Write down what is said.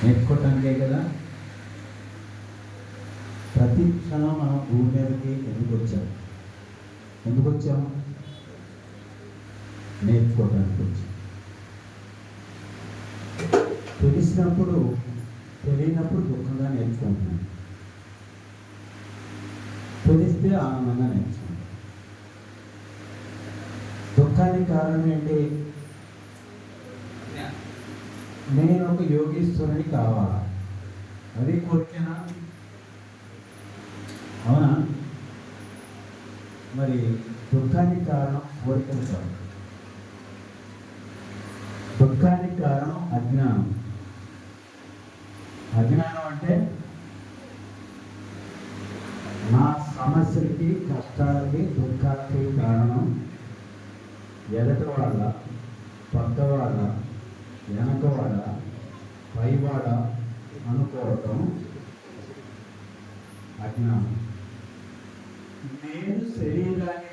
నేర్చుకోవటానికే కదా. ప్రతి క్షణం మనం భూమి మీదకి ఎందుకు వచ్చాము? నేర్చుకోవటానికి వచ్చాం. తెలిసినప్పుడు తెలియనప్పుడు దుఃఖంగా నేర్చుకుంటున్నాం, తెలిస్తే ఆనందంగా నేర్చుకుంటాం. దుఃఖానికి కారణం ఏంటి? నేను ఒక యోగీశ్వరుని కావాలా, అది కోరికనా? అవునా? మరి దుఃఖానికి కారణం కోరికలు కాదు, దుఃఖానికి కారణం అజ్ఞానం. అజ్ఞానం అంటే నా సమస్యలకి, కష్టాలకి, దుఃఖాలకి కారణం ఎదటి వాళ్ళ, పక్కవాళ్ళ, వెనకవాళ్ళ, పైవాళ్ళ అనుకోవటం అజ్ఞానం. నేను శరీరాన్ని